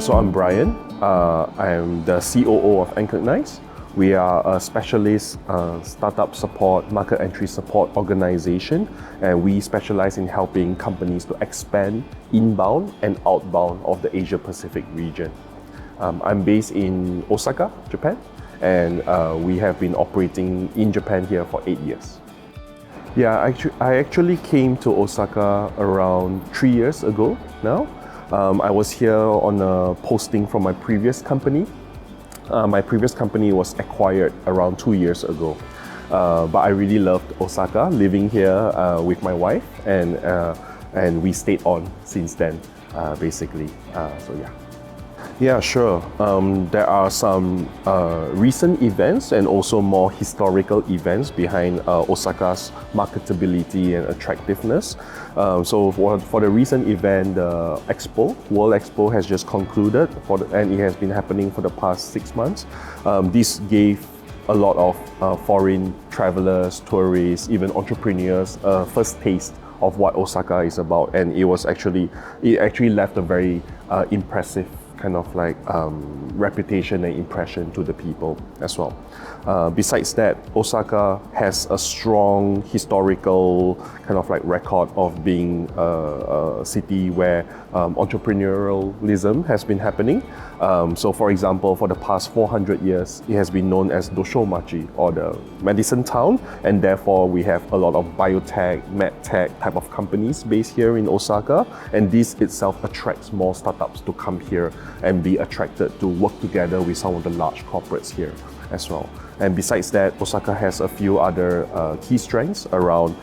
So I'm Brian. I am the COO of Encog Nize. We are a specialist startup support, market entry support organization, and we specialize in helping companies to expand inbound and outbound of the Asia Pacific region. I'm based in Osaka, Japan, and we have been operating in Japan here for 8 years. Yeah, I actually came to Osaka around 3 years ago now. I was here on a posting from my previous company. My previous company was acquired around 2 years ago. But I really loved Osaka, living here with my wife, and we stayed on since then, basically. So yeah. Yeah, sure. There are some recent events and also more historical events behind Osaka's marketability and attractiveness. So for the recent event, the Expo, World Expo has just concluded and it has been happening for the past 6 months. This gave a lot of foreign travelers, tourists, even entrepreneurs a first taste of what Osaka is about, and it actually left a very impressive kind of like reputation and impression to the people as well. Besides that, Osaka has a strong historical kind of like record of being a city where entrepreneurialism has been happening. So for example, for the past 400 years, it has been known as Doshomachi, or the medicine town, and therefore we have a lot of biotech, medtech type of companies based here in Osaka, and this itself attracts more startups to come here and be attracted to work together with some of the large corporates here as well. And besides that, Osaka has a few other key strengths around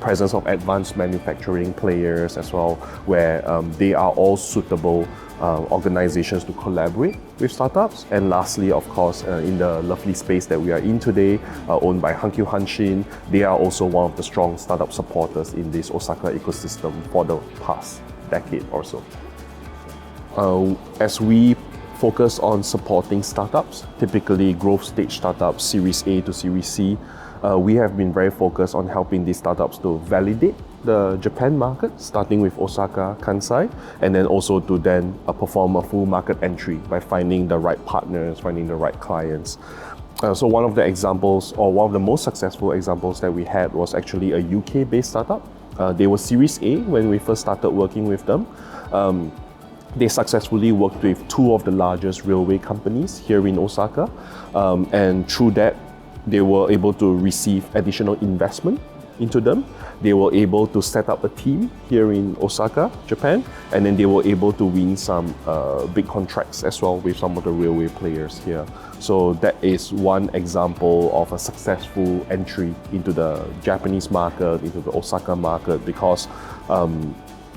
presence of advanced manufacturing players as well, where they are all suitable organizations to collaborate with startups. And lastly, of course, in the lovely space that we are in today, owned by Hankyu Hanshin, they are also one of the strong startup supporters in this Osaka ecosystem for the past decade or so. As we focus on supporting startups, typically growth stage startups, Series A to Series C, we have been very focused on helping these startups to validate the Japan market, starting with Osaka, Kansai, and then also to then perform a full market entry by finding the right partners, finding the right clients. So one of the examples, or one of the most successful examples that we had, was actually a UK-based startup. They were Series A when we first started working with them. They successfully worked with 2 of the largest railway companies here in Osaka, and through that, they were able to receive additional investment into them. They were able to set up a team here in Osaka, Japan, and then they were able to win some big contracts as well with some of the railway players here. So that is one example of a successful entry into the Japanese market, into the Osaka market, because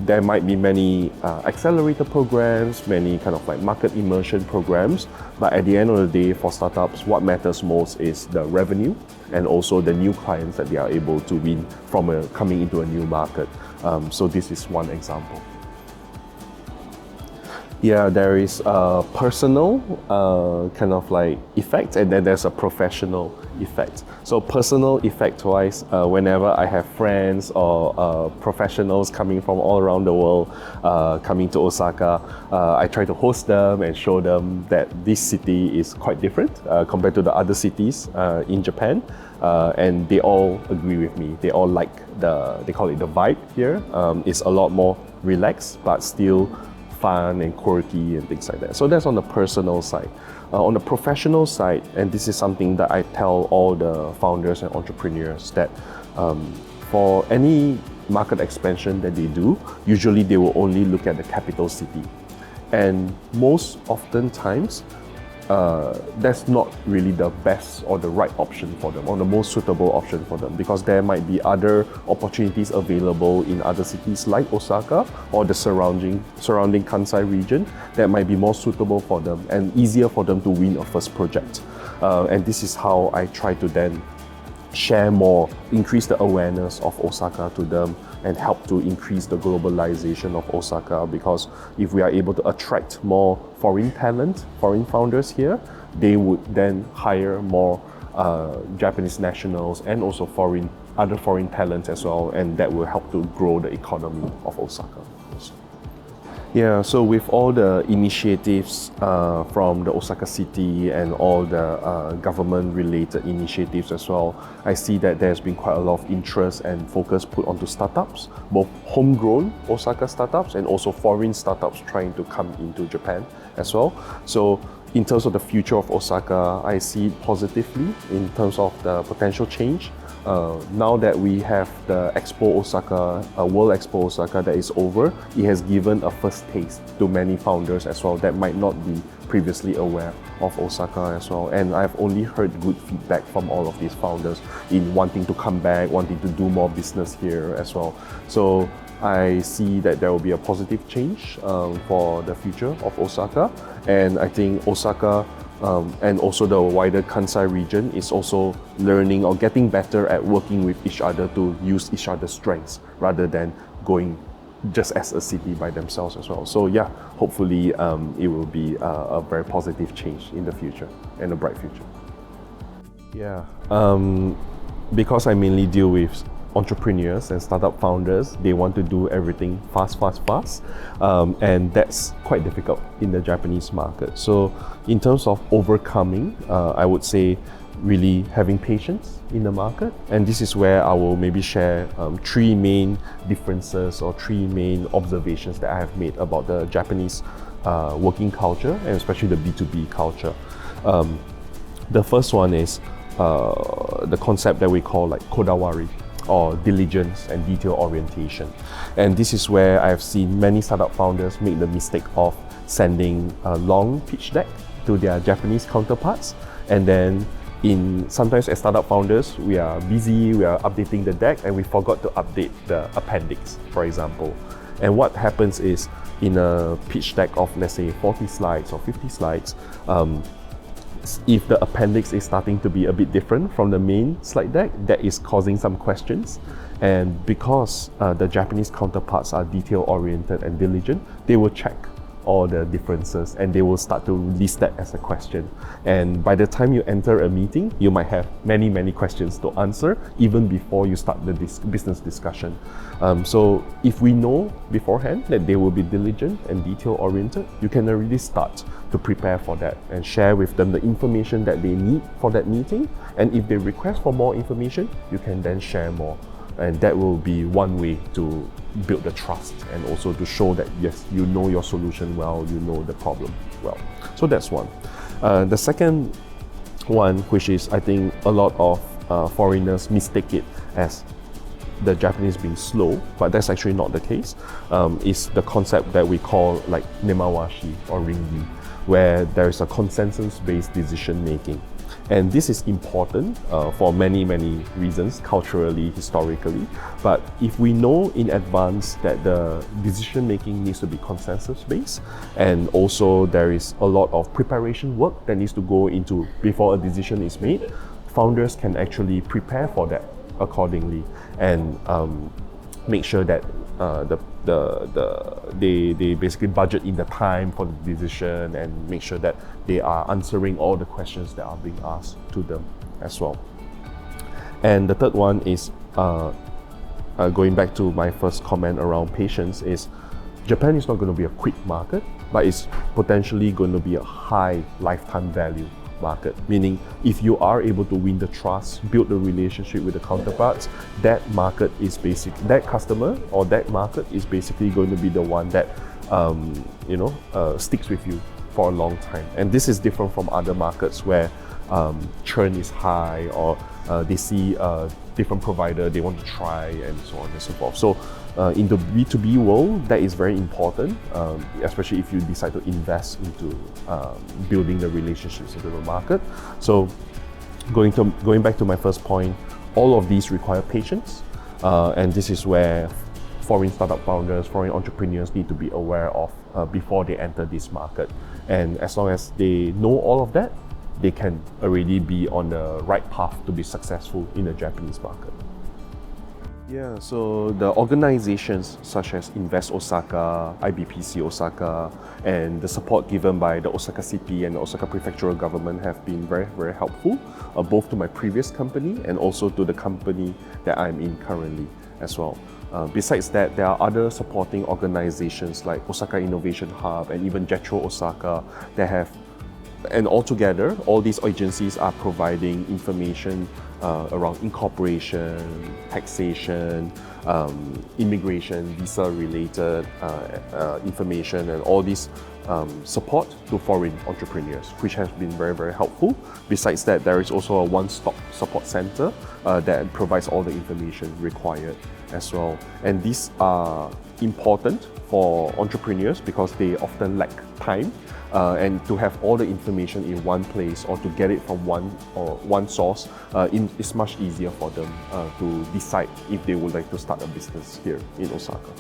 there might be many accelerator programs, many kind of like market immersion programs, but at the end of the day, for startups, what matters most is the revenue and also the new clients that they are able to win from coming into a new market. So this is one example. Yeah, there is a personal kind of like effect, and then there's a professional effect. So personal effect-wise, whenever I have friends or professionals coming from all around the world coming to Osaka, I try to host them and show them that this city is quite different compared to the other cities in Japan. And they all agree with me. They all like they call it the vibe here. It's a lot more relaxed, but still fun and quirky and things like that. So that's on the personal side. On the professional side, and this is something that I tell all the founders and entrepreneurs, that for any market expansion that they do, usually they will only look at the capital city. And most oftentimes, that's not really the best or the right option for them, or the most suitable option for them, because there might be other opportunities available in other cities like Osaka or the surrounding Kansai region that might be more suitable for them and easier for them to win a first project. And this is how I try to then share more, increase the awareness of Osaka to them, and help to increase the globalization of Osaka, because if we are able to attract more foreign talent, foreign founders here, they would then hire more Japanese nationals and also other foreign talents as well, and that will help to grow the economy of Osaka. Yeah, so with all the initiatives from the Osaka city and all the government-related initiatives as well, I see that there's been quite a lot of interest and focus put onto startups, both homegrown Osaka startups and also foreign startups trying to come into Japan as well. So in terms of the future of Osaka, I see it positively in terms of the potential change. Now that we have the Expo Osaka, World Expo Osaka that is over, it has given a first taste to many founders as well that might not be previously aware of Osaka as well. And I've only heard good feedback from all of these founders in wanting to come back, wanting to do more business here as well. So I see that there will be a positive change for the future of Osaka. And I think Osaka and also the wider Kansai region is also learning or getting better at working with each other to use each other's strengths rather than going just as a city by themselves as well. So yeah, hopefully it will be a very positive change in the future and a bright future. Yeah, because I mainly deal with entrepreneurs and startup founders, they want to do everything fast, and that's quite difficult in the Japanese market. So in terms of overcoming, I would say really having patience in the market, and this is where I will maybe share three main differences or three main observations that I have made about the Japanese working culture and especially the B2B culture. The first one is the concept that we call like kodawari, or diligence and detail orientation. And this is where I've seen many startup founders make the mistake of sending a long pitch deck to their Japanese counterparts, and then sometimes as startup founders, we are busy, we are updating the deck and we forgot to update the appendix, for example. And what happens is in a pitch deck of let's say 40 slides or 50 slides, if the appendix is starting to be a bit different from the main slide deck, that is causing some questions. And because the Japanese counterparts are detail-oriented and diligent, they will check all the differences and they will start to list that as a question. And by the time you enter a meeting, you might have many questions to answer even before you start the business discussion. So if we know beforehand that they will be diligent and detail-oriented, you can already start to prepare for that and share with them the information that they need for that meeting. And if they request for more information, you can then share more. And that will be one way to build the trust and also to show that yes, you know your solution well, you know the problem well. So that's one. The second one, which is I think a lot of foreigners mistake it as the Japanese being slow, but that's actually not the case, is the concept that we call like nemawashi or ringi, where there is a consensus-based decision making. And this is important for many reasons, culturally, historically. But if we know in advance that the decision making needs to be consensus-based, and also there is a lot of preparation work that needs to go into before a decision is made, founders can actually prepare for that accordingly and make sure that they basically budget in the time for the decision and make sure that they are answering all the questions that are being asked to them as well. And the third one is going back to my first comment around patience, is Japan is not going to be a quick market, but it's potentially going to be a high lifetime value market, meaning if you are able to win the trust, build the relationship with the counterparts, that market is that customer or that market is basically going to be the one that sticks with you for a long time. And this is different from other markets where churn is high, or they see a different provider they want to try, and so on and so forth. So in the B2B world, that is very important, especially if you decide to invest into building the relationships into the market. So going back to my first point, all of these require patience, and this is where foreign startup founders, foreign entrepreneurs need to be aware of before they enter this market. And as long as they know all of that, they can already be on the right path to be successful in the Japanese market. Yeah, so the organizations such as Invest Osaka, IBPC Osaka, and the support given by the Osaka City and the Osaka Prefectural Government have been very helpful, both to my previous company and also to the company that I'm in currently as well. Besides that, there are other supporting organizations like OSAKA Innovation Hub and even Jetro Osaka that have, and altogether, all these agencies are providing information around incorporation, taxation, immigration, visa-related information, and all this support to foreign entrepreneurs, which has been very, very helpful. Besides that, there is also a one-stop support center that provides all the information required as well. And these are important for entrepreneurs because they often lack time. And to have all the information in one place or to get it from one source, it's much easier for them to decide if they would like to start a business here in Osaka.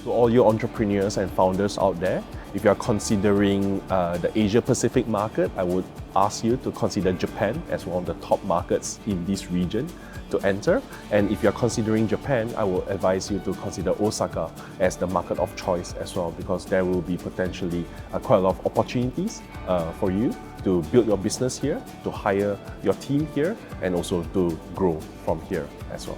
To all you entrepreneurs and founders out there, if you are considering the Asia Pacific market, I would ask you to consider Japan as one of the top markets in this region to enter. And if you're considering Japan, I will advise you to consider Osaka as the market of choice as well, because there will be potentially quite a lot of opportunities for you to build your business here, to hire your team here, and also to grow from here as well.